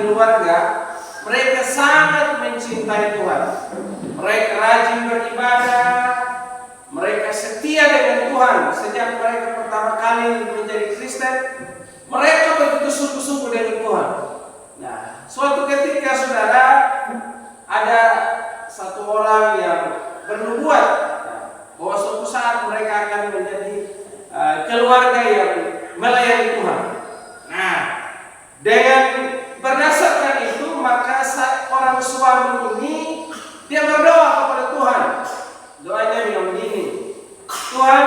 keluarga, mereka sangat mencintai Tuhan. Mereka rajin beribadah, mereka setia dengan Tuhan. Sejak mereka pertama kali menjadi Kristen, mereka begitu sungguh-sungguh dengan Tuhan. Nah, suatu ketika saudara, ada satu orang yang bernubuat bahwa suatu saat mereka akan menjadi keluarga yang melayani Tuhan. Nah, dengan berdasarkan itu, maka orang suami ini dia berdoa kepada Tuhan. Doanya bilang begini, Tuhan,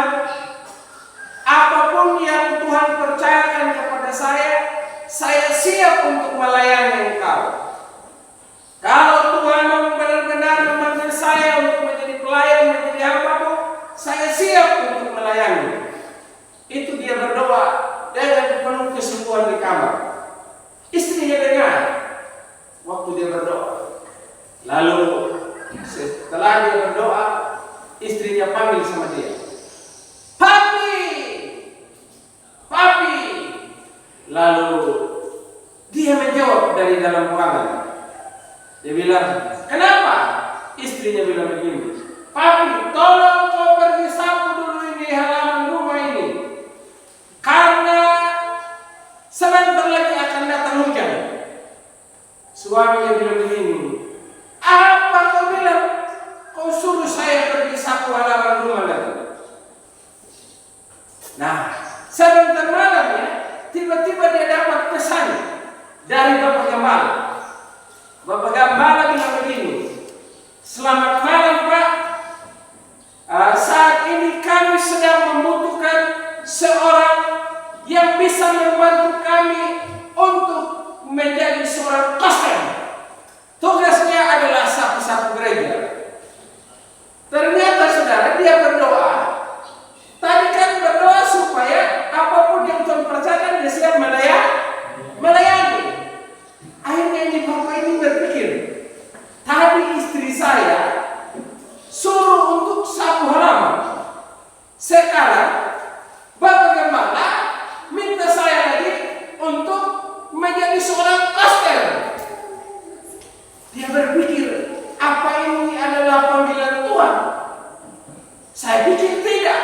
apapun yang Tuhan percayakan kepada saya siap untuk melayani Engkau. Kalau Tuhan benar-benar memanggil saya untuk menjadi pelayan, menjadi hamba-Mu, saya siap untuk melayani. Itu dia berdoa dengan penuh kesungguhan di kamar. Istrinya dengar waktu dia berdoa. Lalu setelah dia berdoa, istrinya panggil sama dia, Papi. Lalu dia menjawab dari dalam ruangan. Dia bilang, kenapa? Istrinya bilang begini, Papi, tolong kau pergi sapu dulu ini halaman rumah ini, karena sebentar lagi akan datang hujan. Suaminya bilang begini, apa kau bilang? Kau suruh saya pergi sapu halaman rumah lagi. Nah, sebentar malam ya, tiba-tiba dia dapat pesan dari Bapak Gembala. Bapak Gembala bilang begini, selamat malam Pak, saat ini kami sedang membutuhkan seorang yang bisa membantu kami untuk menjadi seorang pastor. Tugasnya adalah sapu-sapu gereja. Ternyata saudara, dia berdoa. Tadi kan berdoa supaya apapun yang Tuhan percayakan dia siap melayani. Akhirnya ini bapak ini berpikir, tadi istri saya suruh untuk sapu halaman. Sekarang Bapak Gembala minta saya lagi untuk menjadi seorang pastor. Dia berpikir, apa ini adalah panggilan Tuhan? Saya pikir tidak.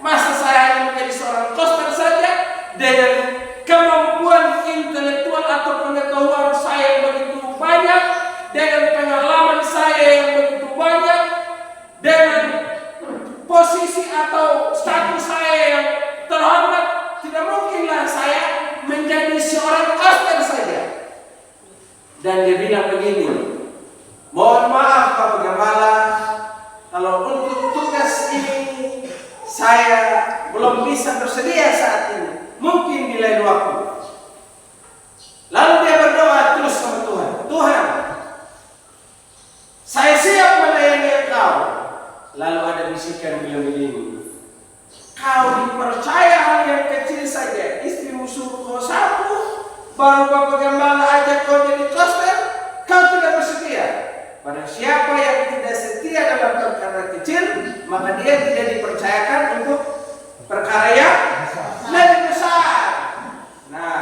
Masa saya hanya menjadi seorang pastor saja dengan kemampuan intelektual atau pengetahuan saya yang begitu banyak, dengan pengalaman saya yang begitu banyak, dengan posisi atau status saya yang terhormat, tidak mungkinlah saya menjadi seorang pastor saja. Dan dia bilang begini, mohon maaf Bapak Gembala, kalau untuk tugas ini saya belum bisa bersedia saat ini, mungkin di lain waktu. Lalu dia berdoa terus sama Tuhan, Tuhan, saya siap melayani Engkau. Lalu ada bisikan bilang begini, kau dipercaya hal yang kecil saja, istrimu suruh kau sapu, baru Bapak Gembala ajak kau jadi pastor, kau tidak bersedia. Pada siapa yang tidak setia dalam perkara kecil, maka dia tidak dipercayakan untuk perkara yang lebih besar. Nah,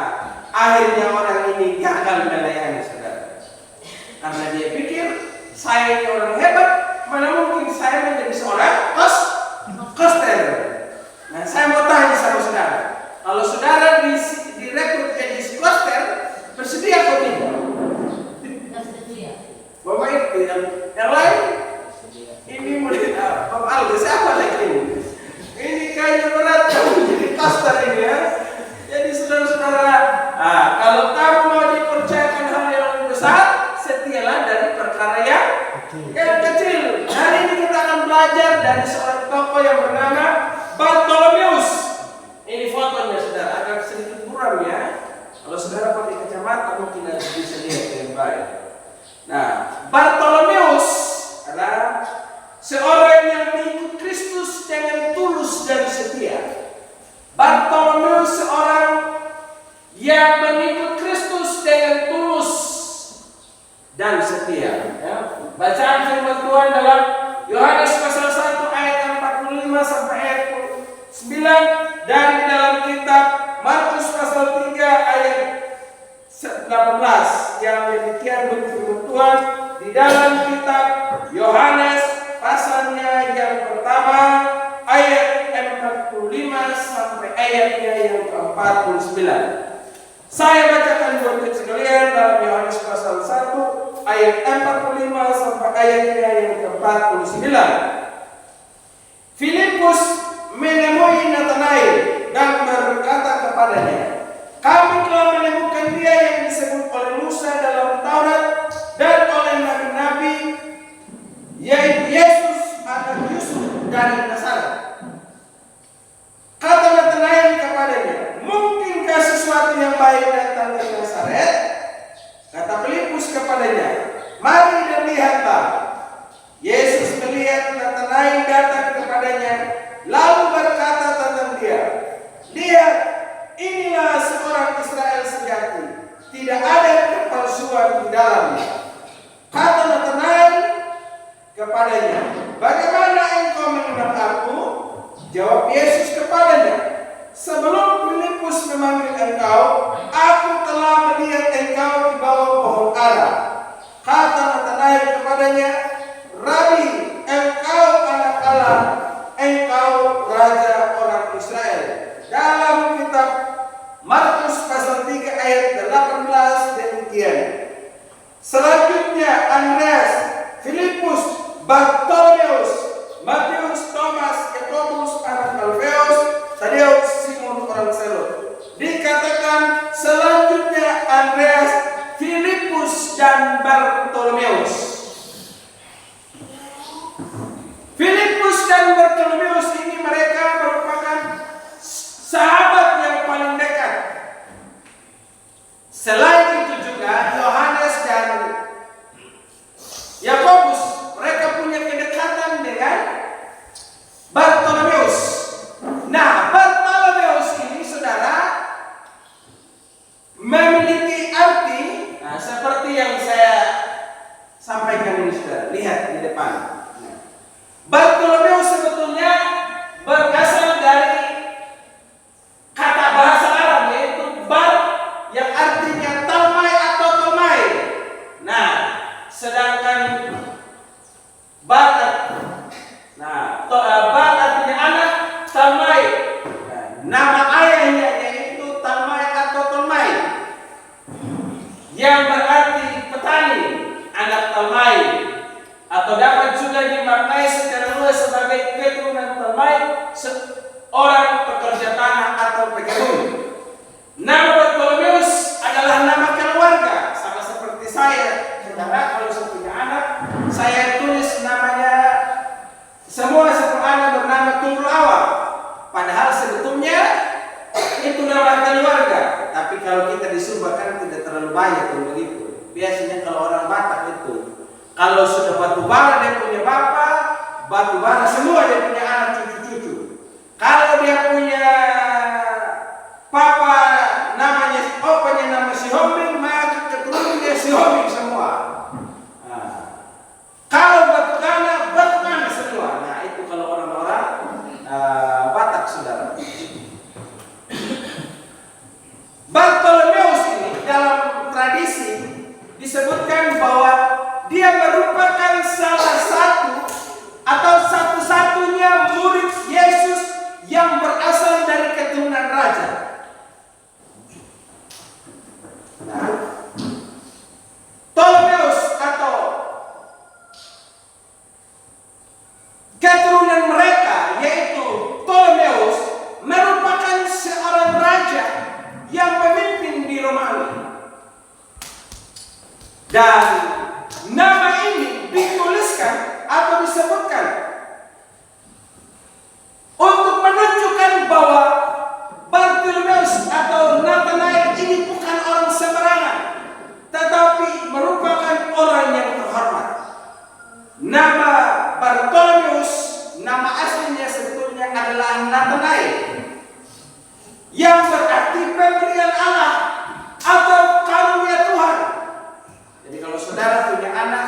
akhirnya orang ini gagal melayani saudara, karena dia pikir saya ini orang hebat, mana mungkin saya menjadi seorang pastor. Nah, saya mau tanya sama saudara, kalau saudara direkrut jadi pastor, bersedia atau tidak? Bapak itu yang lain, ini murid Bapak Aldo, siapa lagi ini? Ini kayaknya berat kamu jadi pastor ini ya. Jadi saudara-saudara, kalau kamu mau dipercayakan hal yang lebih besar, setialah dari perkara yang kecil. Hari ini kita akan belajar dari seorang tokoh yang bernama Bartolomeus. Ini fotonya saudara, agak sedikit buram ya. Kalau saudara pakai kacamata mungkin harus bisa lihat dengan baik. Nah, Bartolomeus adalah seorang yang mengikut Kristus dengan tulus dan setia. Bartolomeus seorang yang mengikut Kristus dengan tulus dan setia. Ya. Bacaan firman Tuhan dalam Yohanes pasal 1 ayat 45 sampai ayat 9 dan di dalam kitab Markus pasal 3 ayat 18 yang demikian berfirman Tuhan di dalam kitab Yohanes pasalnya yang pertama ayat 45 sampai ayatnya yang ke-49. Saya bacakan buat sekalian dalam Yohanes pasal 1 ayat 45 sampai ayatnya yang ke-49. Filipus menemui Natanael dan berkata kepadanya, "Kami telah menemukan dia yang disebut oleh Musa dalam Taurat dan oleh nabi-nabi, yaitu Yesus anak Yusuf dari Nazaret." Kata Natanael kepadanya, "Mungkinkah sesuatu yang baik datang dari Nazaret?" Kata Filipus kepadanya, "Mari dan lihatlah." Yesus melihat Natanael datang kepadanya, lalu berkata tentang dia, "Lihat, inilah seorang Israel sejati, tidak ada kepalsuan di dalamnya." Kata Natanael kepadanya, "Bagaimana engkau mengenal aku?" Jawab Yesus kepadanya, "Sebelum Filipus memanggil engkau, aku telah melihat engkau di bawah pohon ara." Kata Natanael kepadanya, "Rabi, engkau anak Allah, engkau raja orang Israel." Dalam kitab Markus pasal 3 ayat 18 demikian. Selanjutnya Andreas, Filipus, Bartolomeus, Matius, Thomas, Yakobus anak Alfeus, Tadeus, Simon orang Selot. Dikatakan selanjutnya Andreas, Filipus dan Bartolomeus. Filipus dan Bartolomeus ini mereka merupakan sahabat yang paling dekat. Selain itu juga Yohanes dan Yakobus, mereka punya kedekatan dengan Bartolomeus. Nah, Bartolomeus ini saudara memiliki arti seperti yang saya sampaikan ini saudara. Lihat di depan. Bartolomeus sebetulnya berasal dari kata bahasa Arab, yaitu bar yang artinya talmai atau tolmai. Nah, sedangkan bar artinya anak, talmai. Nah, nama ayahnya yaitu talmai atau tolmai, yang berarti petani, anak talmai, atau dapat juga dimaknai secara luas sebagai keturunan talmai, orang pekerja tanah atau pekerja. Nama Bartolomeus adalah nama keluarga, sama seperti saya. Saudara, kalau saya punya anak, saya tulis namanya semua anak bernama Tunggul Awal. Padahal sebetulnya itu nama keluarga. Tapi kalau kita di Sumba kan tidak terlalu banyak begitu. Biasanya kalau orang Batak itu, kalau sudah batu bara dia punya bapak, batu bara semua dia punya anak cucu-cucu. Kalau dia punya papa namanya opanya nama si Homing, maka keturunan dia si Homing semua. Nah, kalau batu kana semua. Nah, itu kalau orang-orang Batak saudara. Bartolomeus ini dalam tradisi disebutkan bahwa dia merupakan salah satu atau satu-satunya murid Yesus yang berasal dari keturunan raja. Nah, Ptolemeus atau keturunan mereka yaitu Ptolemeus merupakan seorang raja yang memimpin di Romawi. Dan nama ini dituliskan atau disebutkan untuk menunjukkan bahwa Bartolomeus atau Natanael ini bukan orang sembarangan, tetapi merupakan orang yang terhormat. Nama Bartolomeus, nama aslinya sebetulnya adalah Natanael, yang berarti pemberian Allah atau karunia Tuhan. Jadi kalau saudara punya anak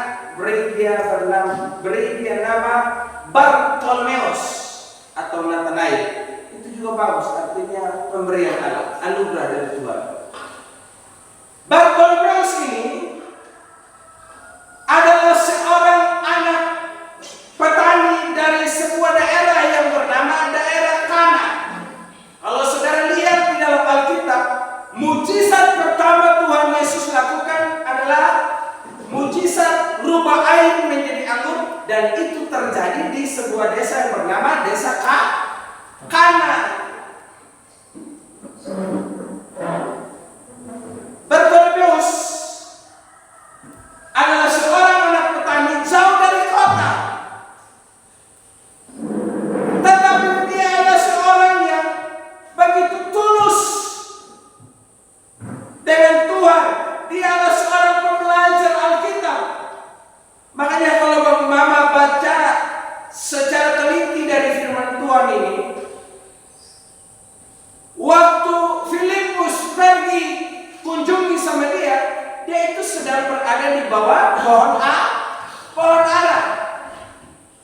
di bawah pohon ara.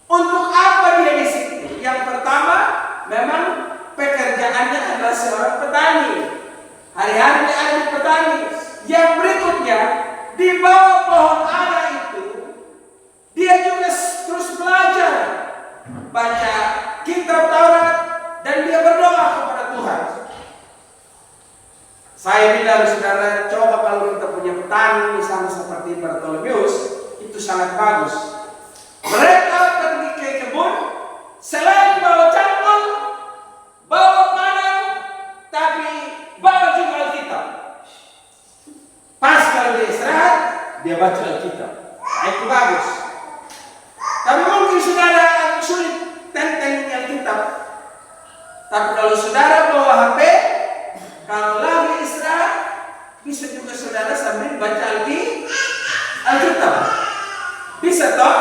Untuk apa dia di situ? Yang pertama, memang pekerjaannya adalah seorang petani. Hari-hari dia ada di petani. Yang berikutnya, di bawah pohon ara itu, dia juga terus belajar baca kitab Taurat dan dia berdoa kepada Tuhan. Saya bilang, saudara, coba kalau kita punya petani sama seperti Bartolomeus, itu sangat bagus. Mereka pergi ke kebun, selain bawa cangkul, bawa panah, tapi bawa juga Alkitab. Pas kalau dia istirahat, dia baca Alkitab. Nah, itu bagus. Tapi mungkin saudara agak sulit tentang Alkitab. Tapi kalau saudara bawa HP, kalau lagi istirahat, bisa juga saudara sambil baca Alkitab. Bisa toh?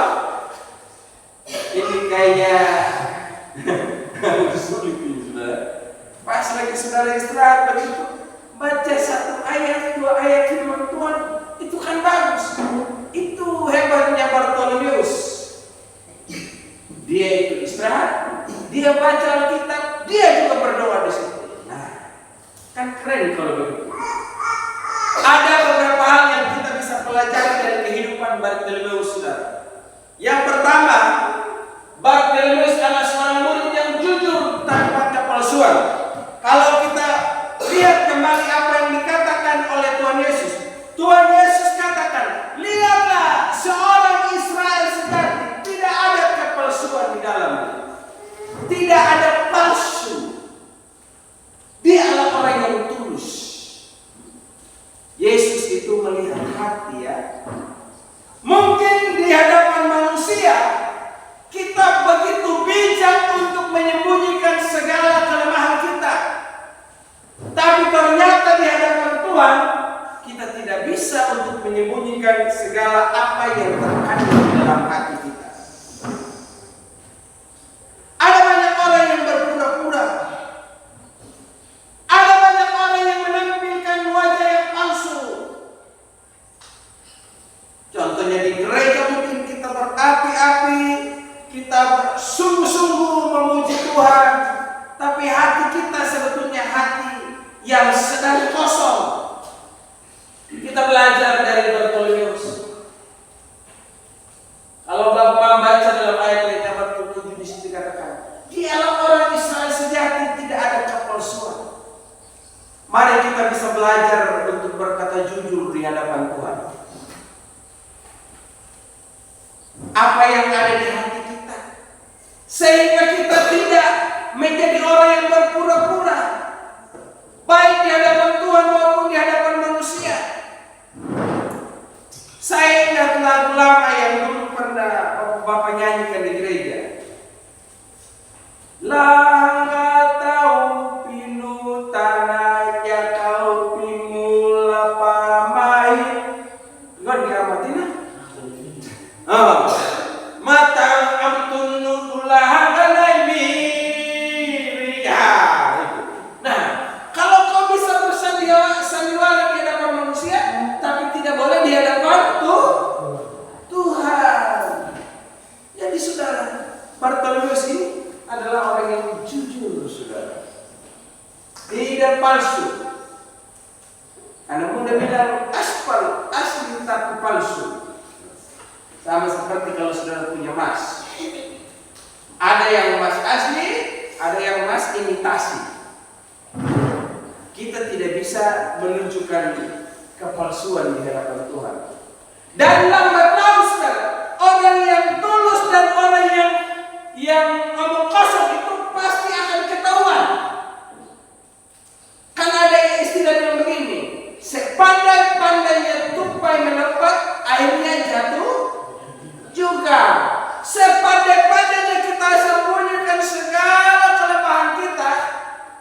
Ini kayak sulit ini saudara. Pas lagi saudara istirahat begitu, baca 1 ayat, 2 ayat firman Tuhan, itu kan bagus. Itu hebatnya Bartolomeus. Dia itu istirahat, dia baca Alkitab, dia juga berdoa di situ. Nah, kan keren kalau begitu. Ada beberapa hal yang kita bisa pelajari dari kehidupan Bartolomeus, saudara. Yang pertama, Bartolomeus adalah seorang murid yang jujur tanpa kepalsuan. Kalau kita lihat kembali apa yang dikatakan oleh Tuhan Yesus. Tuhan Yesus katakan, lihatlah seorang Israel sejati, tidak ada kepalsuan di dalamnya. Tidak ada palsu. Dia adalah orang yang tulus. Yesus itu melihat hati, ya. Mungkin di hadapan manusia kita begitu bijak untuk menyembunyikan segala kelemahan kita. Tapi ternyata di hadapan Tuhan kita tidak bisa untuk menyembunyikan segala apa yang terkandung di dalam hati kita. Ada banyak orang yang berpura-pura. Ada banyak orang yang menampilkan wajah yang palsu. Contohnya di gereja mungkin kita berapi-api, kita bersungguh-sungguh memuji Tuhan, tapi hati kita sebetulnya hati yang sedang kosong. Kita belajar dari Bartolomeus. Kalau Bapak baca dalam ayat yang ke-7 di situ dikatakan, dialah orang Israel sejati, tidak ada kepalsuan. Mari kita bisa belajar untuk berkata jujur di hadapan Tuhan. Apa yang ada di hati kita, sehingga kita tidak menjadi orang yang berpura-pura, baik di hadapan Tuhan maupun di hadapan manusia. Saya ingat lagu lama yang dulu pernah Bapak nyanyikan di gereja. Langga tahu pinu tanah ya kau pimula pamai. Enggak diamatin ah. Matang amtun nudulah ganai miriya. Nah, kalau kau bisa bersandiwara di hadapan manusia, tapi tidak boleh di hadapan Tuhan. Jadi saudara, Bartolomeus ini adalah orang yang jujur, saudara. Tidak palsu. Anak muda bilang aspal, asli tapi palsu. Sama seperti kalau saudara punya emas. Ada yang emas asli, ada yang emas imitasi. Kita tidak bisa menunjukkan kepalsuan di hadapan Tuhan. Dan lambat laun, saudara, orang yang tulus dan orang yang ngomong kosong itu pasti akan ketahuan. Kan ada istilah yang begini, sepandai-pandainya tupai menepat, akhirnya jatuh juga. Sepandai-pandainya kita sembunyikan segala kelemahan kita,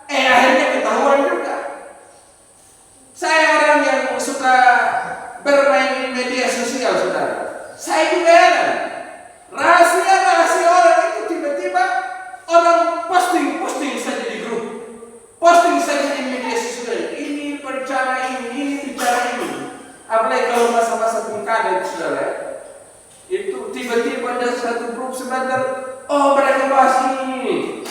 akhirnya ketahuan juga. Saya orang yang suka bermain di media sosial, saudara. Saya juga heran. Rahasia-rahasia orang itu tiba-tiba orang posting saja di grup, posting saja di media sosial. Ini bicara ini. Apalagi kalau masa-masa pilkada itu saudara ya. Itu tiba-tiba ada satu grup sebentar, oh mereka bahas ini.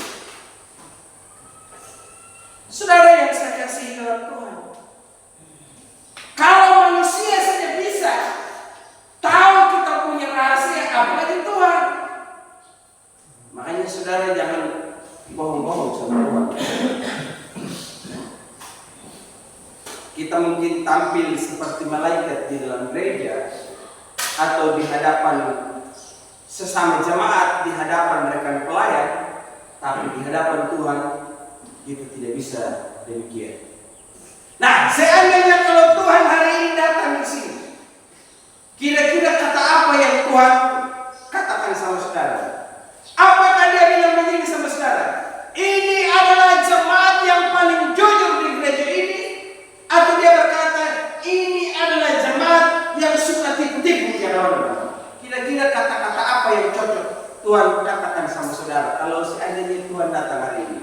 Saudara yang saya kasih dalam Tuhan, kalau manusia saja bisa tahu kita punya rahasia, apalagi Tuhan. Makanya saudara jangan bohong-bohong sama Tuhan. Kita mungkin tampil seperti malaikat di dalam gereja atau di hadapan sesama jemaat, di hadapan rekan pelayan, tapi di hadapan Tuhan kita tidak bisa demikian. Nah, seandainya kalau Tuhan hari ini datang di sini, kira-kira kata apa yang Tuhan katakan sama saudara? Apakah dia bilang begini sama saudara? Ini adalah jemaat yang paling jujur di gereja ini, atau dia berkata ini adalah jemaat yang suka tipu-tipu ya orang? Kira-kira kata-kata apa yang cocok Tuhan katakan sama saudara kalau seandainya Tuhan datang hari ini?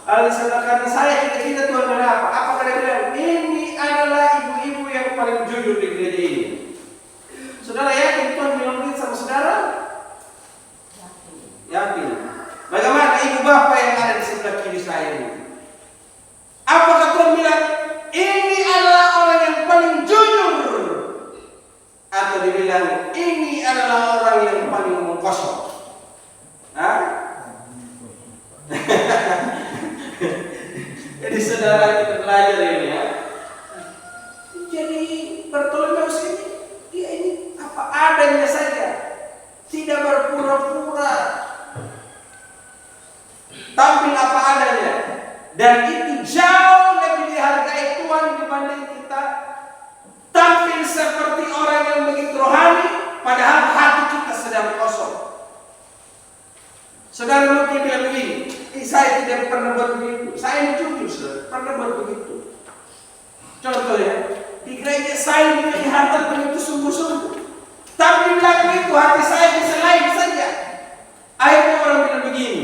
Kalau karena saya kira-kira Tuhan bilang apa? Apakah dia bilang ini adalah ibu-ibu yang paling jujur di gereja ini? Saudara yakin Tuhan bilang begitu sama saudara? Yakin. Bagaimana ibu bapak yang ada di sebelah kiri saya ini? Apakah Tuhan bilang ini adalah orang yang paling jujur? Atau dibilang ini adalah orang yang paling ngomong kosong? Hah? Jadi saudara kita belajar ini ya. Jadi Bartolomeus ini dia ini apa adanya saja, tidak berpura-pura, tampil apa adanya, dan itu jauh lebih dihargai Tuhan dibanding kita tampil seperti orang yang begitu rohani, padahal hati kita sedang kosong. Saudara mungkin bilang begini, saya tidak pernah buat begitu. Saya jujur, saudara, pernah buat begitu. Contohnya, di gereja saya tidak dihantar begitu sungguh-sungguh. Tapi di belakang itu hati saya bisa lain saja. Akhirnya orang bilang begini,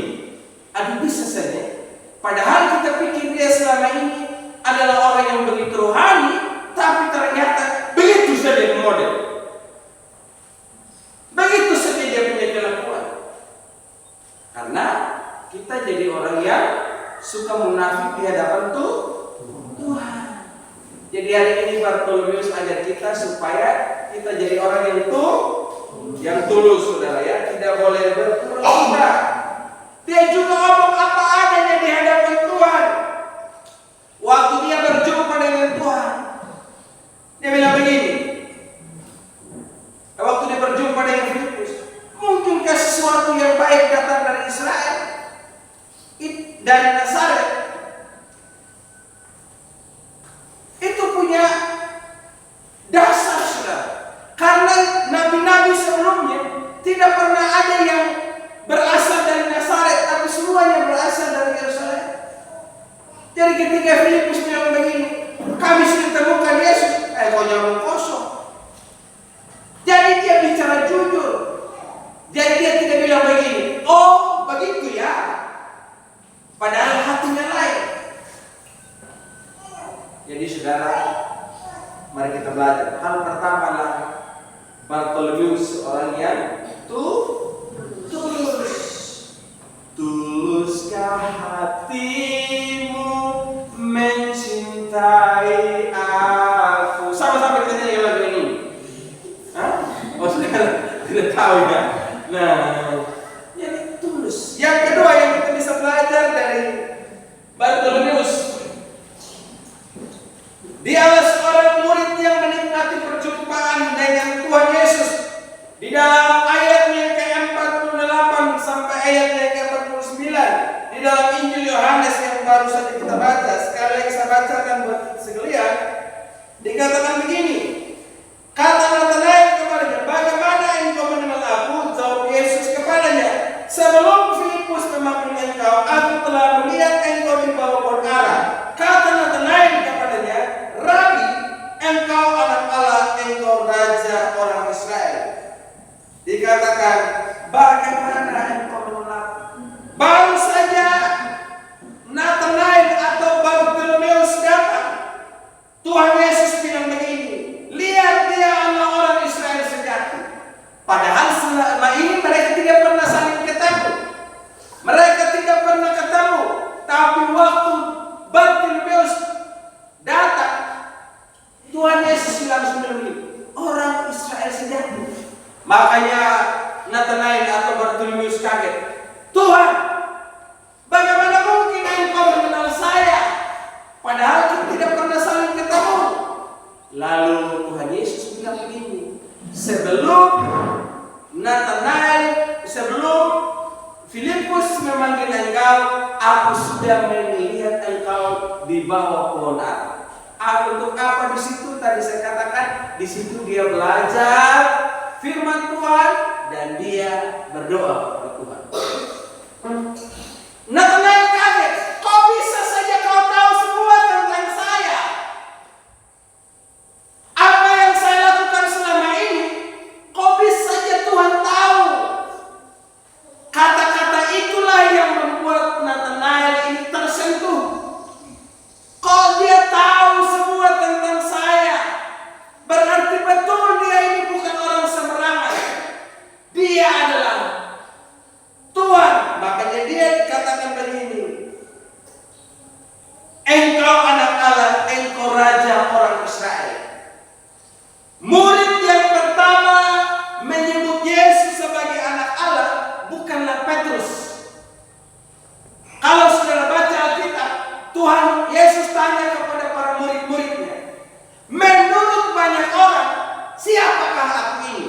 aduh bisa saja. Padahal kita pikir dia selama ini adalah orang yang begitu rohani, tapi ternyata begitu saja model. Begitu saja dia punya kelakuan. Karena kita jadi orang yang suka munafik di hadapan Tuhan. Jadi hari ini Bartolomeus ajar kita supaya kita jadi orang yang tulus, saudara ya, tidak boleh berpura-pura. Dia juga ngomong apa adanya di hadapan Tuhan. Waktu dia berjumpa dengan Tuhan, dia bilang begini. Waktu dia berjumpa dengan Filipus, mungkinkah sesuatu yang baik datang dari Israel? Dari Nazaret? Itu punya dasar, saudara. Karena nabi-nabi sebelumnya tidak pernah ada yang berasal dari Nazaret, tapi semuanya berasal dari Yerusalem. Jadi ketika Filipus bilang begini, kami sudah temukan Yesus, kau nyambung kosong. Jadi dia bicara jujur. Jadi dia tidak bilang begini, oh begitu ya, padahal hatinya lain. Jadi saudara, mari kita belajar. Hal pertama adalah Bartolomeus seorang yang tulus. Tuluskah hatimu mencintai aku? Sama-sama kita nyanyi lagu ini. Hah? Oh saudara tidak tahu ya. Nah, jadi tulus. Yang kedua yang kita bisa belajar dari Bartolomeus, dialah seorang murid yang menikmati perjumpaan dengan Tuhan Yesus. Di dalam ayat yang ke-48 sampai ayat yang ke-49 di dalam Injil Yohanes yang baru saja kita baca, sekali lagi saya bacakan buat sekalian. Dikatakan begini, kata Natanael kepadanya, bagaimana engkau mengenal aku? Jawab Yesus kepadanya, sebelum Filipus memanggil engkau, aku telah melihat engkau di bawah pohon ara. Kata Natanael kepadanya, Rabi, engkau anak Allah, engkau raja orang Israel. Dikatakan, bagaimana engkau mengenal? Baru saja Natanael atau Bartolomeus datang, Tuhan Yesus langsung bilang begini, orang Israel sejati. Makanya Nathanael atau Bartolomeus kaget. Tuhan, bagaimana mungkin engkau mengenal saya? Padahal kita tidak pernah saling ketemu. Lalu Tuhan Yesus bilang begini, sebelum Filipus memanggil engkau, aku sudah melihat engkau di bawah pohon ara. Untuk apa di situ? Tadi saya katakan, di situ dia belajar firman Tuhan dan dia berdoa kepada Tuhan. Nathanael kaget, kok bisa saja kau tahu semua tentang saya? Apa yang saya lakukan selama ini, kok bisa saja Tuhan tahu? Kata-kata itulah yang membuat Nathanael ini tersentuh. Kok dia tahu semua tentang saya? Berarti betul dia ini bukan orang sembarangan. Dia adalah Tuhan. Makanya dia katakan begini, engkau anak Allah, engkau raja orang Israel. Murid yang pertama menyebut Yesus sebagai anak Allah bukanlah Petrus. Kalau saudara baca Alkitab, Tuhan Yesus tanya kepada para murid-muridnya, menurut banyak orang, siapakah aku ini?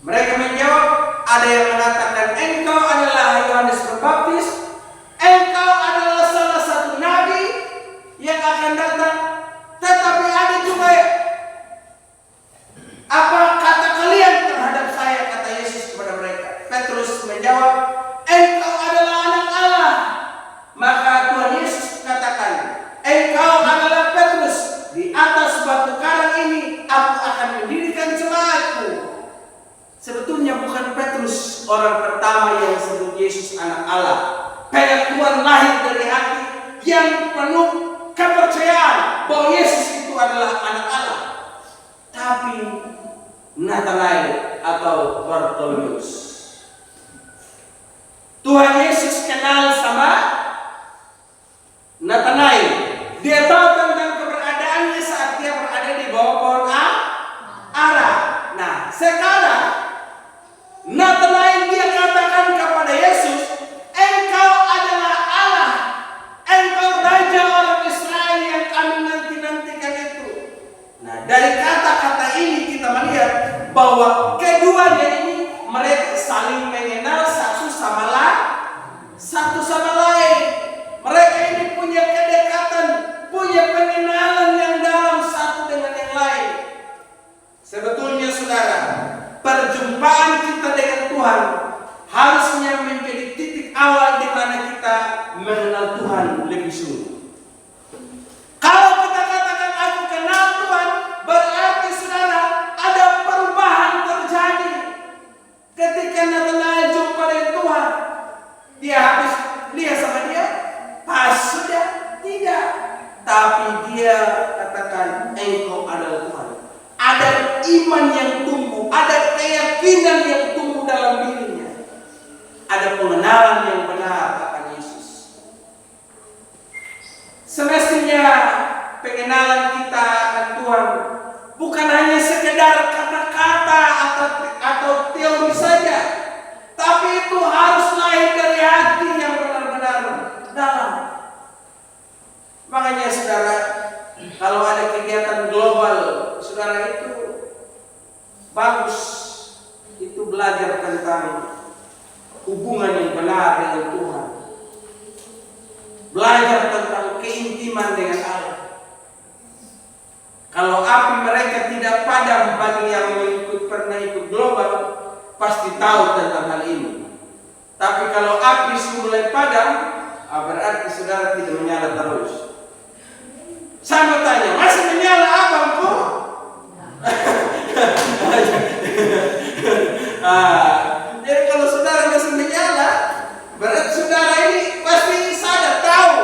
Mereka menjawab, ada yang mengatakan engkau adalah Yohanes Pembaptis, engkau adalah salah satu nabi yang akan datang. Tetapi ada juga, apa kata kalian terhadap saya? Kata Yesus kepada mereka. Petrus menjawab, engkau adalah anak Allah. Maka Tuhan Yesus katakan, engkau adalah Petrus, di atas batu karang ini aku akan mendirikan jemaatku. Sebetulnya bukan Petrus orang pertama yang disebut Yesus anak Allah. Pengakuan lahir dari hati yang penuh kepercayaan bahwa Yesus itu adalah anak Allah. Tapi Nathanael atau Bartolomeus, Tuhan Yesus kenal sama Nathanael. Dia tahu tentang keberadaannya saat dia berada di bawah pohon ara. Nah, sekarang Nathanael dia katakan kepada Yesus, engkau adalah Allah, engkau raja orang Israel yang kami nanti-nantikan itu. Nah, dari kata-kata ini kita melihat bahwa keduanya ini mereka saling mengenal satu sama lain. Mereka ini punya kedekatan, punya pengenalan yang dalam satu dengan yang lain. Sebetulnya saudara, perjumpaan kita dengan Tuhan harusnya menjadi titik awal di mana kita mengenal Tuhan lebih sungguh. Kalau kita katakan aku kenal Tuhan, berarti saudara ada perubahan terjadi. Ketika Nathanael jumpa dengan Tuhan, dia habis lihat sama dia, pas sudah tidak. Tapi dia katakan engkau adalah Tuhan. Ada iman yang tumbuh, ada keyakinan yang tumbuh dalam dirinya, ada pengenalan yang benar akan Yesus. Semestinya pengenalan kita akan Tuhan bukan hanya sekedar kata-kata atau teori saja, tapi itu harus lahir dari hati yang benar-benar dalam. Makanya saudara, kalau ada kegiatan global, saudara itu bagus, itu belajar tentang hubungan yang benar dengan Tuhan, belajar tentang keintiman dengan Allah. Kalau api mereka tidak padam, bagi yang pernah ikut global pasti tahu tentang hal ini. Tapi kalau api mulai padam, berarti saudara tidak menyala terus. Saya mau tanya, masih menyala abangku? Jadi kalau saudara masih menyala, berarti saudara ini pasti sadar, tahu.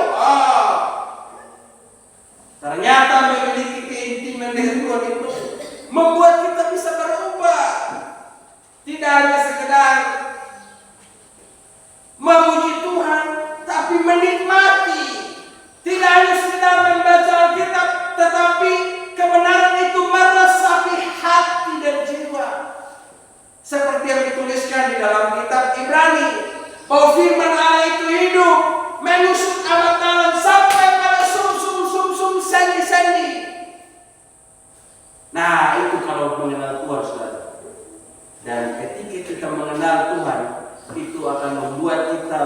Ternyata memiliki keintiman dengan Tuhan itu membuat kita bisa berubah. Tidak hanya sekedar memuji Tuhan, tapi menikmati. Tidak hanya sekedar membaca Alkitab, tetapi kebenaran itu itu akan membuat kita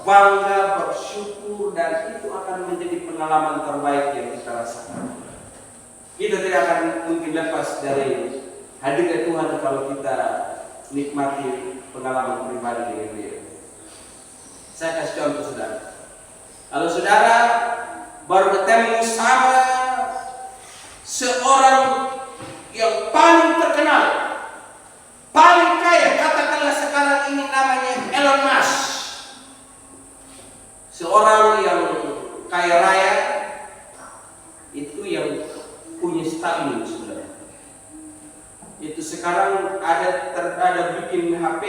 bangga, bersyukur, dan itu akan menjadi pengalaman terbaik yang kita rasakan. Kita tidak akan mungkin lepas dari hadirnya Tuhan kalau kita nikmati pengalaman pribadi dengan Dia. Saya kasih contoh saudara. Kalau saudara baru bertemu sama seorang yang paling terkenal, paling kaya, katakanlah sekarang ini namanya Elon Musk, seorang yang kaya raya, itu yang punya Starlink saudara. Itu sekarang ada bikin HP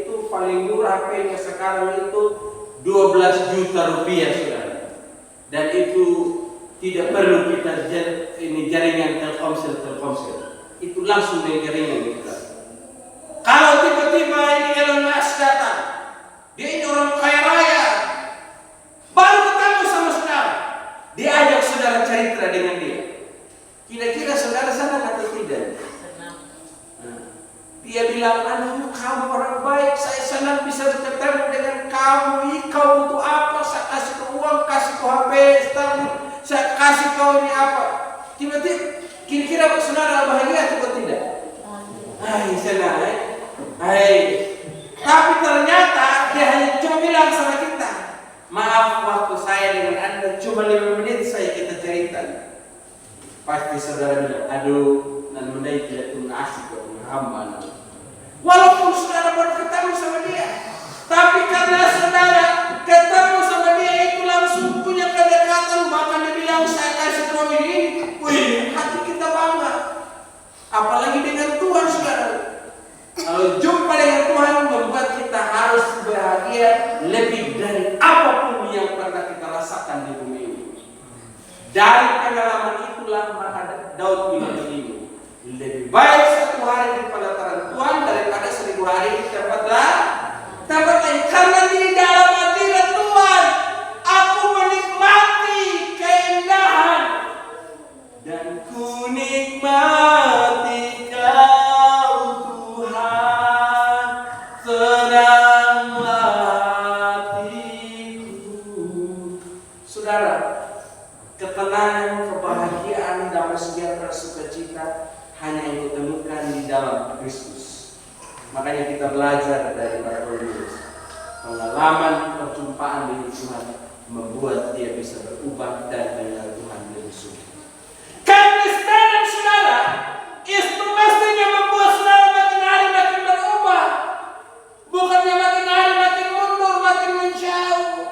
itu paling murah HP-nya sekarang itu 12 juta rupiah saudara. Dan itu tidak perlu kita jaringan Telkomsel. Itu langsung dari jaringan kita. Kalau tiba-tiba ini Elon Musk datang, dia ini orang kaya raya, baru ketemu sama saudara, dia ajak saudara cerita dengan dia. Kira-kira saudara senang atau tidak? Dia bilang, aduh kamu orang baik, saya senang bisa bertemu dengan kamu. Kau butuh apa? Saya kasih kau uang, kasih kau HP, saya kasih kau ini apa? Tiba-tiba, kira-kira saudara bahagia atau tidak? Hai senang, hai. Tapi ternyata dia hanya cuma bilang sama kita, maaf waktu saya dengan anda cuma 5 menit saya kita cerita. Pasti saudara bilang, aduh, nan mendai tidak tunggu asik kok hamba. Walaupun saudara baru ketemu sama dia, tapi karena saudara ketemu sama dia itu langsung punya kedekatan, bahkan dia bilang saya kasih kau ini, wih, hati kita bangga. Apalagi dengan Tuhan saudara. Kalau jumpa dengan Tuhan membuat kita harus bahagia lebih dari apapun yang pernah kita rasakan di bumi ini. Dari pengalaman itulah maka Daud bilang begini, lebih baik 1 hari di pelataran Tuhan daripada 1000 hari di tempat lain. Karena di dalam hadirat Tuhan aku menikmati keindahan dan ku nikmati Kau Tuhan, tenanglah hatiku. Saudara, ketenangan, kebahagiaan, damai sejahtera, sukacita hanya yang ditemukan di dalam Kristus. Makanya kita belajar dari Paulus. Pengalaman perjumpaan dengan Tuhan membuat dia bisa berubah dan mengenal Tuhan lebih sungguh. Kekristenan saudara itu mestinya membuat saudara makin hari makin berubah, bukannya makin hari makin mundur, makin menjauh.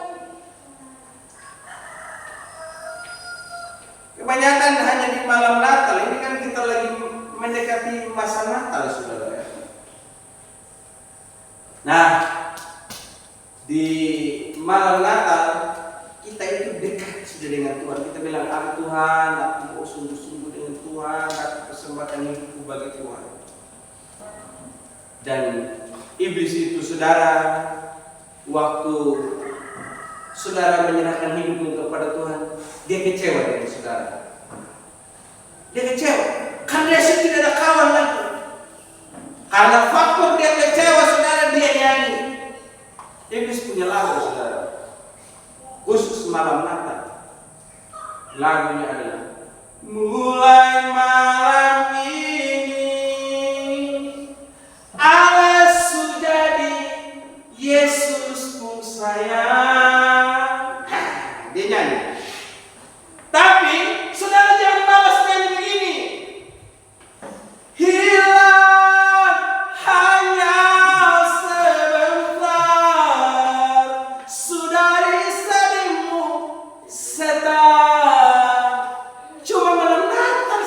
Kebanyakan hanya di malam Natal, ini kan kita lagi mendekati masa Natal saudara. Nah, di malam Natal kita itu dekat sudah dengan Tuhan. Kita bilang, ah Tuhan, aku mau sungguh-sungguh dengan Tuhan, aku persembahkan hidupku bagi Tuhan. Dan iblis itu saudara, waktu saudara menyerahkan hidupmu kepada Tuhan, dia kecewa dengan saudara. Dia kecewa karena dia tidak ada kawan lagi. Karena faktor dia kecewa saudara, dia nyanyi. Iblis punya lagu saudara, khusus malam Natal. Lagunya adalah mulai malam ini Allah sujadi Yesus pun sayang. Dia nyanyi. Tapi saudara jangan balas nyanyi begini. Hilang hanya sebentar, sudari sedihmu setar. Cuma malam Natal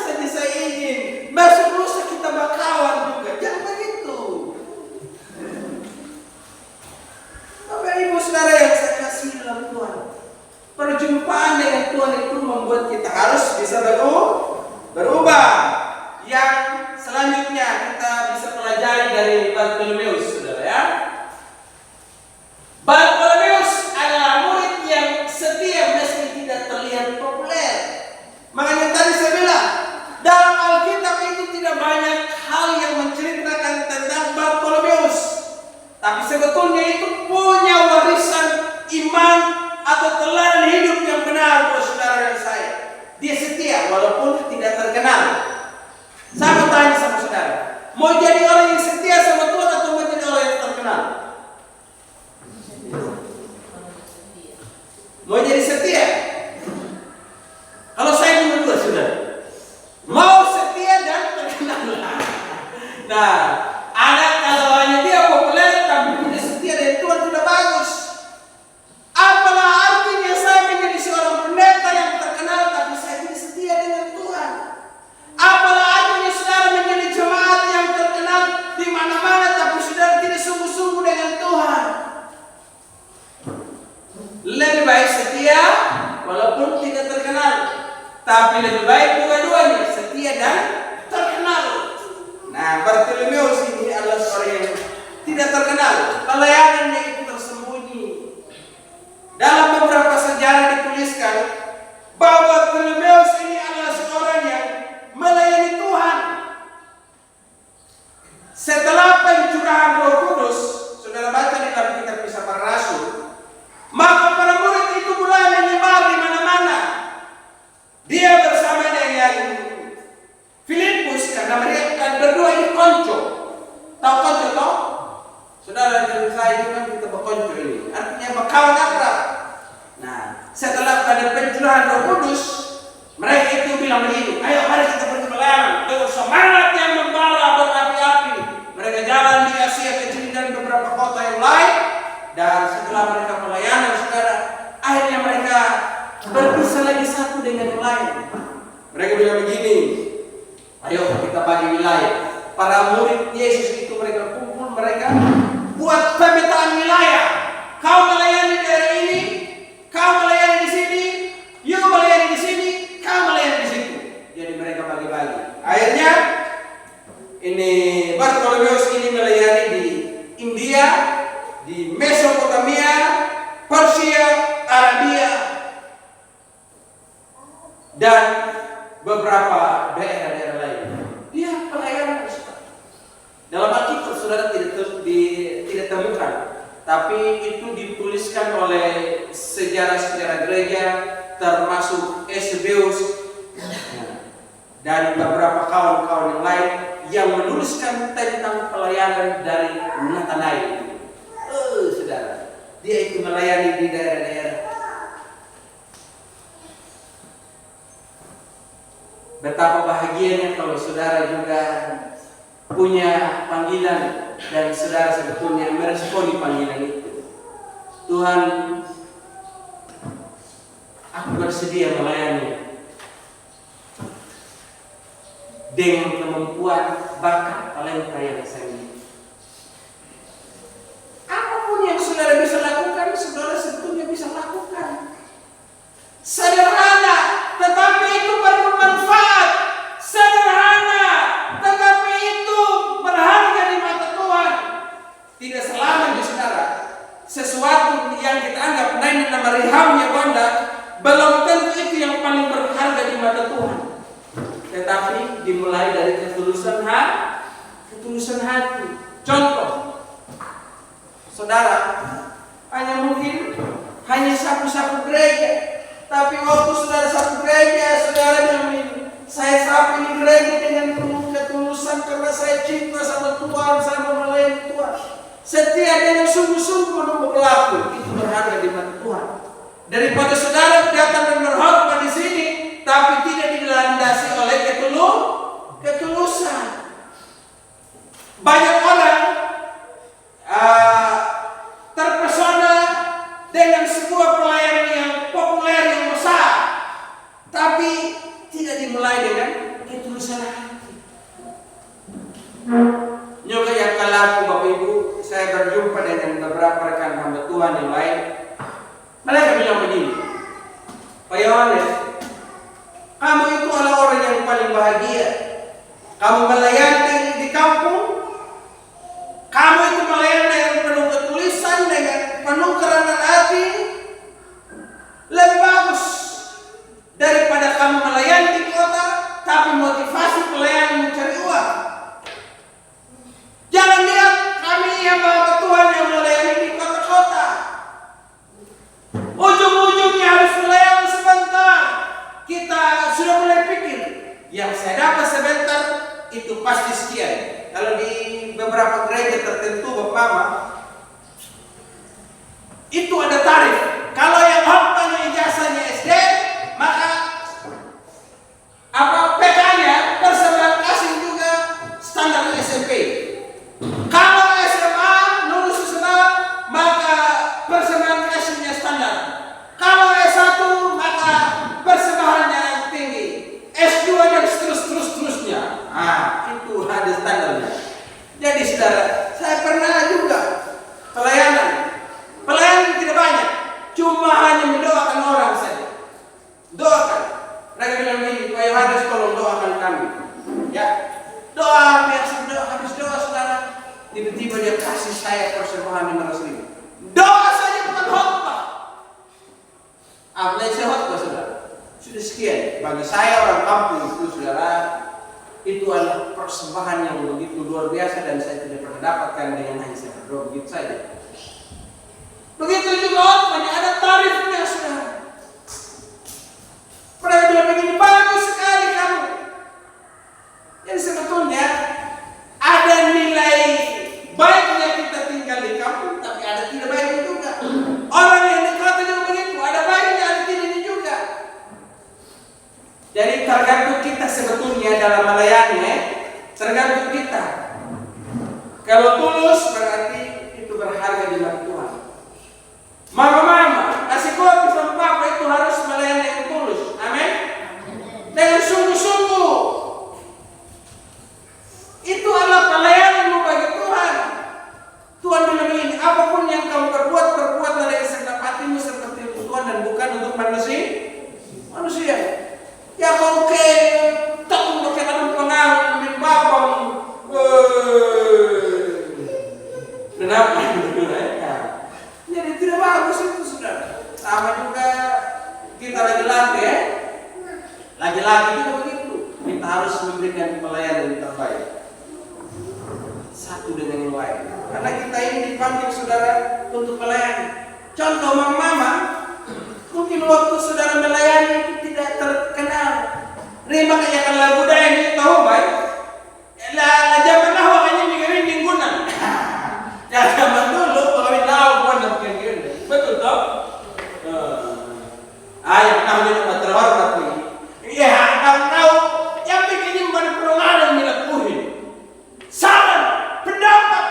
Nah, ada kalau hanya dia populer tapi tidak setia dengan Tuhan tidak bagus. Apalah artinya saya menjadi seorang pendeta yang terkenal tapi saya tidak setia dengan Tuhan? Apalah artinya saudara menjadi jemaat yang terkenal di mana-mana tapi saudara tidak sungguh-sungguh dengan Tuhan? Lebih baik setia walaupun tidak terkenal, tapi lebih baik dua-duanya, setia dan terkenal. Nah, Bartolomeus ini adalah seorang yang tidak terkenal, pelayanannya itu tersembunyi. Dalam beberapa sejarah dituliskan bahwa Bartolomeus ini adalah seorang yang melayani Tuhan. Setelah pencurahan Roh Kudus, saudara baca di dalam kitab Kisah Para Rasul, maka para murid itu mulai menyebar di mana-mana. Dia bersama dengan Filipus, karena mereka berdua ini konco. Tahu konco toh? Saudara dan saya itu kan kita berkonco ini, artinya berkawan akrab. Nah, setelah pada pencurahan Roh Kudus, mereka itu bilang begini, ayo mari kita pergi pelayanan dengan semangat yang membara berapi-api. Mereka jalan di Asia Kecil dan beberapa kota yang lain. Dan setelah mereka pelayanan, saudara, akhirnya mereka berpisah lagi satu dengan yang lain. Mereka bilang begini, ayo kita bagi wilayah. Para murid Yesus itu mereka kumpul, mereka buat pemetaan wilayah. Kau melayani daerah ini, kau melayani di sini, you melayani di sini, kau melayani di situ. Jadi mereka bagi-bagi. Akhirnya ini Bartolomeus ini melayani di India, di Mesopotamia, Persia, Arabia, dan beberapa daerah-daerah lain. Dia pelayanan. Dalam Alkitab saudara tidak temukan, tapi itu dituliskan oleh sejarah-sejarah gereja, termasuk Eusebius dan beberapa kawan-kawan yang lain yang menuliskan tentang pelayanan dari Nathanael. Saudara, dia itu melayani di daerah-daerah. Betapa bahagianya kalau saudara juga punya panggilan dan saudara sebetulnya meresponi panggilan itu. Tuhan, aku bersedia melayani dengan kemampuan bakat talenta yang saya miliki. Apapun yang saudara bisa lakukan, saudara sebetulnya bisa lakukan. Sederhana, tetapi itu bermanfaat. Sederhana, tetapi itu berharga di mata Tuhan. Tidak selamanya saudara, sesuatu yang kita anggap merihamnya benda, belum tentu itu yang paling berharga di mata Tuhan. Tetapi dimulai dari ketulusan hati. Contoh, saudara, hanya sapu-sapu gereja. Tapi waktu saudara sapu gereja, saudara bilang, saya sapu ini gereja dengan penuh ketulusan karena saya cinta sama Tuhan, saya mau melayani Tuhan. Setia dengan sungguh-sungguh menunggu pelaku, itu berharga di mata Tuhan. Daripada saudara datang dan berkhotbah di sini, tapi tidak dilandasi oleh ketulusan. Banyak orang terpesona dengan sebuah pelayanan yang populer yang besar, tapi tidak dimulai dengan ketulusan hati. Juga yang kalaku Bapak Ibu, saya berjumpa dengan beberapa rekan hamba Tuhan yang lain. Mereka bilang begini, Pak Yohanes, kamu itu adalah orang yang paling bahagia. Kamu melayani di kampung, kamu itu melayani dengan penuh ketulisan, dengan penuh kerendahan hati, lebih bagus daripada kamu melayani di kota, tapi motivasi pelayanan mencari uang. Jangan lihat kami yang bawa Tuhan yang melayani di kota-kota. Ujung-ujungnya harus melayani sebentar. Kita sudah mulai pikir, yang saya dapat sebentar itu pasti sekian. Kalau di beberapa gereja tertentu Bapak, itu ada tarif. Kalau yang khotbahnya ijazahnya SD, maka PK-nya persembahan kasih juga standar SMP. tiba-tiba dia kasih saya persembahan 500.000. Doa saja bukan khotbah. Apalagi saya khotbah saudara. Sudah sekian. Bagi saya orang kampung itu saudara, itu adalah persembahan yang begitu luar biasa dan saya tidak pernah dapatkan dengan hanya saya berdoa begitu saja. Begitu juga khotbahnya ada tarifnya saudara. Pernah bilang begini, bagus sekali kamu. Yang sebetulnya ada nilai baiknya kita tinggal di kampung, tapi ada tidak baiknya juga. Orang yang di kota juga begitu, ada baiknya, ada tidaknya juga. Jadi tergantung kita sebetulnya dalam melayani, tergantung kita. Kalau tulus berarti itu berharga di mata Tuhan. Mama, kasih kopi sama papa itu harus melayani yang tulus. Amin. Dengan sungguh-sungguh. Itu adalah pelayananmu bagi Tuhan. Tuhan bilang ini, apapun yang kamu perbuatlah dengan segenap hatimu seperti untuk Tuhan dan bukan untuk manusia. Ya kau tak pakai anu pengang min babang. Kenapa? Jadi tidak bagus itu saudara. Sama juga kita laki-laki ya. Laki-laki juga begitu. Kita harus memberikan pelayanan yang terbaik. Satu dengan yang lain. Karena kita ini dipanggil saudara untuk melayani. Contoh mama, mungkin waktu saudara melayani itu tidak terkenal. Rima kayak kalau budaya ini tahu baik. La zaman now hanya mikirin lingkungan. Ya zaman dulu kawin now bukan bukan gitu. Betul toh? Ayah namanya tempat terhormat nih. Iya, tahu yang bikin berperangan dilakuin. Saran, pendapat,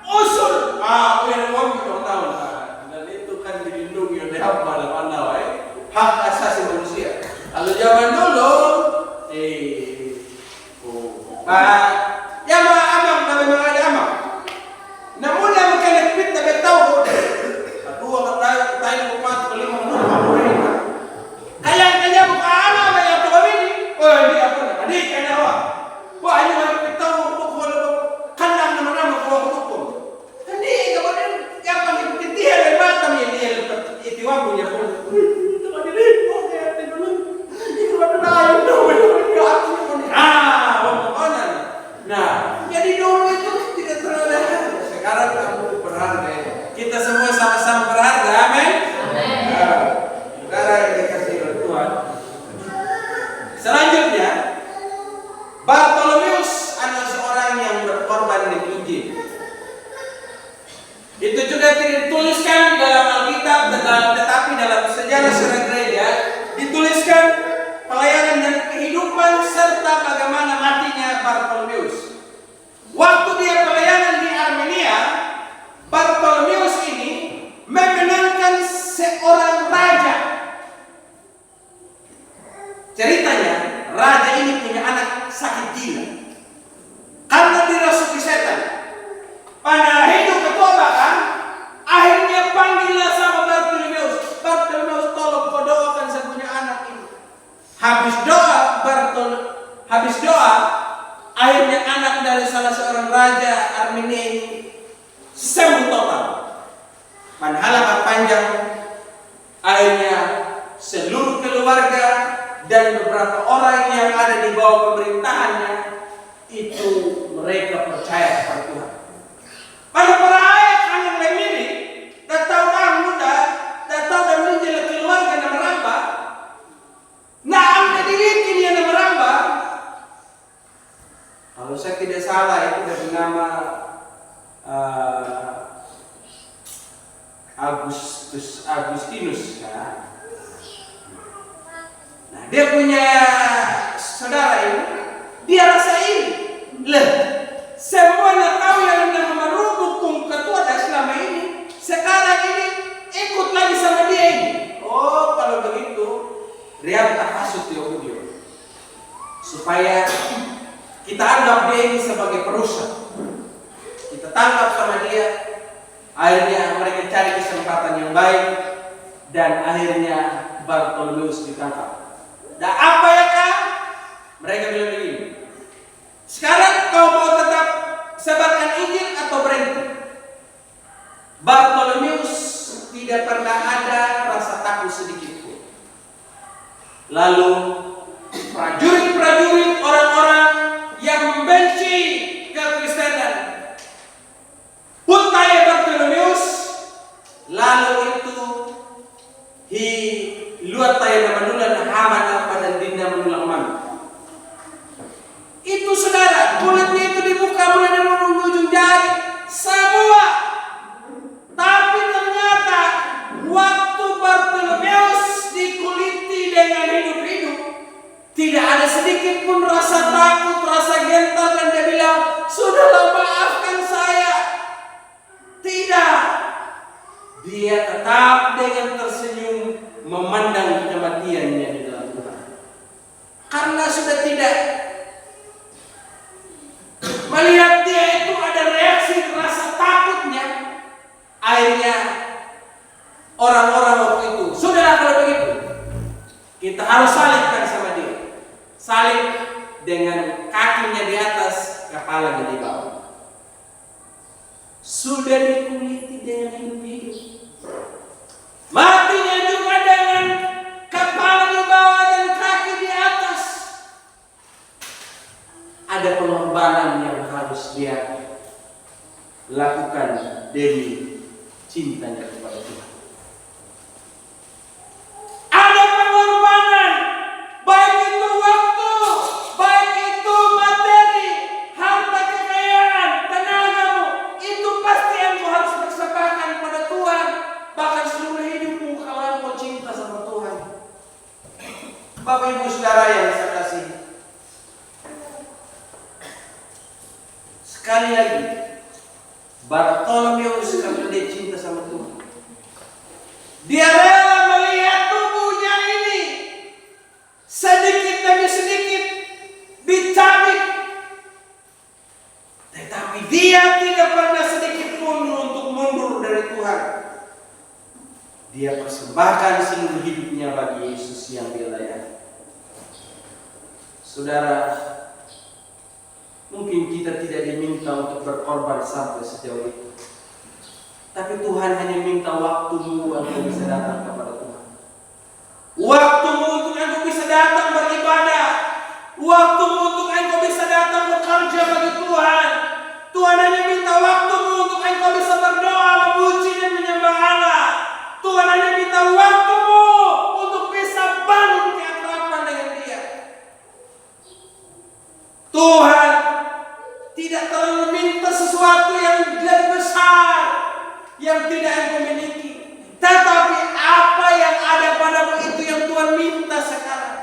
usul. Yang orang kita tahu lah. Dan itu kan dilindungi oleh mana-mana, hak asasi manusia. Kalau zaman dulu, ya abang, tapi memang ada abang. Namun yang mungkin lebih tak tahu. Dua kata tadi bukan kelima menurut ini. Kayaknya bukan anak yang tahu ini. Oh ini apa? Adik kayaknya apa? Wah ini orang tahu hukum kandang nama-nama hukum. Ini kemudian yang paling penting dia mata dia itu punya pun. Itu lagi ni, oh dia dulu. Itu ada lain dulu. Nah, jadi dulu itu tidak terlalu berharga. Sekarang kamu berharga. Kita semua sama-sama berharga. Amin. Saudara yang dikasihi oleh Tuhan. Selanjutnya, Bartolomeus adalah seorang yang berkorban demi Injil. Itu juga dituliskan dalam Alkitab, tetapi dalam sejarah gereja dituliskan pelayanan dan kehidupan serta bagaimana matinya Bartolomeus. Waktu dia pelayanan di Armenia, Bartolomeus ini memenangkan seorang raja. Ceritanya, raja ini punya anak sakit gila karena dirasuki setan. Pada hidup ketobakan, akhirnya panggillah sama Bartolomeus. Bartolomeus, tolong kau doakan saya punya anak ini. Habis doa, akhirnya anak dari salah seorang raja Armenia ini sembuh total. Manhala panjang, akhirnya seluruh keluarga dan beberapa orang yang ada di bawah pemerintahannya itu mereka percaya kepada Tuhan. Pada para ayat yang lemiri, datang orang muda, datang dan menjadi keluarga dan merambah. Nah, anda dilihat dia dan merambah. Kalau saya tidak salah itu dari nama Agustinus. Nah, dia punya saudara ini, dia rasa ini, semua tahu yang nama dukung ketua dan selama ini, sekarang ini ikut lagi sama dia ini. Oh, kalau begitu, dia tak hasut Yahudi, supaya kita anggap dia ini sebagai perusak. Kita tangkap sama dia, akhirnya mereka cari kesempatan yang baik, dan akhirnya Bartolomeus ditangkap. Dan apa ya kak? Mereka bilang begini, sekarang kau mau tetap sebarkan Injil atau sudah mulai dari ujung jari, semua. Tapi ternyata waktu Bartimeus dikuliti dengan hidup-hidup, tidak ada sedikit pun rasa takut, rasa gentar, dan dia bilang, "Sudahlah, maafkan saya." Tidak. Dia tetap dengan tersenyum memandang kematiannya di dalam Tuhan. Karena sudah tidak melihat dia itu ada reaksi rasa takutnya, akhirnya orang-orang waktu itu, "Sudahlah kalau begitu, kita harus salibkan sama dia." Salib dengan kakinya di atas, kepalanya di bawah. Sudah dikuliti dengan hidup-hidup, matinya juga dengan kepala di bawah dan kaki di atas. Ada pengorbanan yang harus dia lakukan demi cintanya kepada Tuhan. Ada pengorbanan, baik itu waktu, baik itu materi, harta kekayaan, tenagamu, itu pasti engkau harus persembahkan pada Tuhan. Bahkan seluruh hidupmu kalau engkau cinta sama Tuhan. Bapak Ibu Saudara yang saya kasih, sekali lagi, Bartimeus karena dia cinta sama Tuhan, dia rela melihat tubuhnya ini sedikit demi sedikit dicabik, tetapi dia tidak pernah sedikit pun untuk mundur dari Tuhan. Dia persembahkan seluruh hidupnya bagi Yesus yang dia layani. Saudara, mungkin kita tidak diminta untuk berkorban sampai sejauh itu, tapi Tuhan hanya minta waktumu untuk bisa datang kepada Tuhan. Waktumu untuk engkau bisa datang beribadah, waktumu untuk engkau bisa datang bekerja bagi Tuhan. Tuhan hanya minta waktumu untuk engkau bisa berdoa, memuji dan menyembah Allah. Tuhan hanya minta waktumu untuk bisa bangun keakraban dengan Dia. Tuhan tidak terlalu minta sesuatu yang lebih besar yang tidak engkau miliki, tetapi apa yang ada padamu itu yang Tuhan minta sekarang.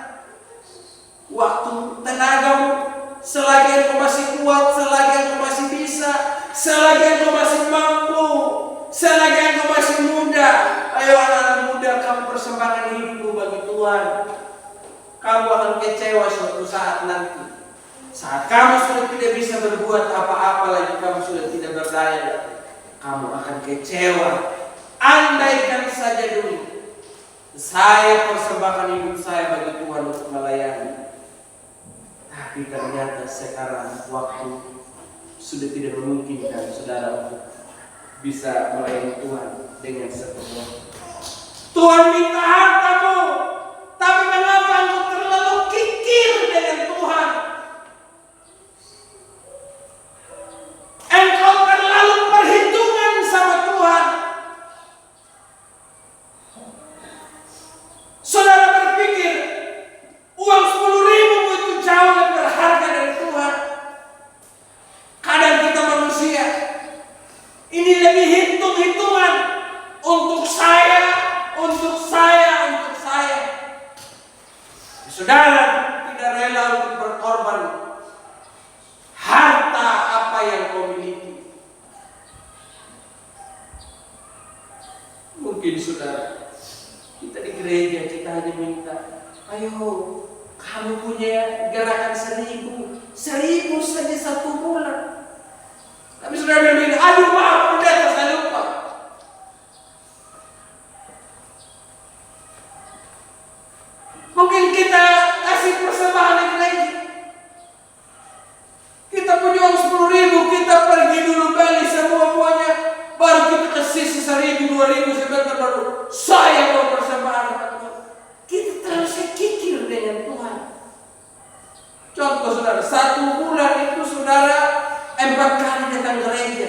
Waktu, tenagamu, selagi engkau masih kuat, selagi engkau masih bisa, selagi engkau masih mampu, selagi engkau masih muda. Ayo anak-anak muda, kamu persembahkan hidupmu bagi Tuhan. Kamu akan kecewa suatu saat nanti, saat kamu sudah tidak bisa berbuat apa-apa lagi, kamu sudah tidak berdaya, kamu akan kecewa. Andaikan saja dulu saya persembahkan hidup saya bagi Tuhan untuk melayani, tapi ternyata sekarang waktu sudah tidak memungkinkan saudara untuk bisa melayani Tuhan dengan sepenuhnya. Tuhan minta hartamu, tapi mengapa engkau terlalu kikir dengan Tuhan? Engkau terlalu perhitungan sama Tuhan. Saudara berpikir uang 10.000 itu jauh lebih berharga dari Tuhan. Kadang kita manusia ini lebih hitung-hitungan, untuk saya, untuk saya, untuk saya. Saudara tidak rela untuk berkorban harta apa yang kau miliki. Mungkin saudara, kita di gereja kita hanya minta, ayo kamu punya gerakan 1.000 saja satu bulan. Tapi saudara bilang, aduh maaf pendeta, saya lupa. Mungkin kita kasih persembahan yang lain. Kita punya uang 10.000, kita pergi dulu beli semua-muanya, baru kita kasih 1.000, 2.000 sebentar, baru saya mau persembahan. Kita terlalu sekikir dengan Tuhan. Contoh saudara, 1 bulan itu saudara 4 kali datang gereja,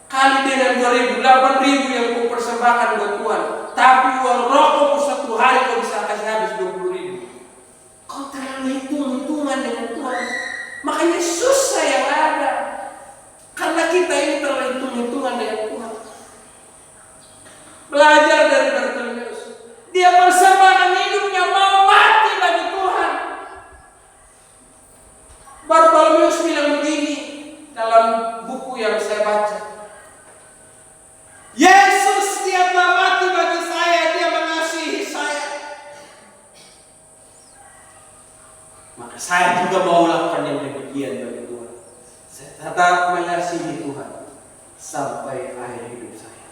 kali dengan 2.000, 8.000 yang kau persembahkan buat Tuhan. Tapi uang rokokmu 1 hari kau bisa kasih habis 20.000. Kau terlalu hitung-hitungan dengan Tuhan. Makanya susah yang ada. kita ini terhitung-hitungan dengan Tuhan. Belajar dari Bartimeus. Dia persembahkan hidupnya, mau mati bagi Tuhan. Bartimeus bilang begini dalam buku yang saya baca. Yesus, dia telah mati bagi saya, dia mengasihi saya. Maka saya juga mau lakukan yang demikian bagi Tuhan. Saya tetap mengasihi Tuhan sampai akhir hidup saya.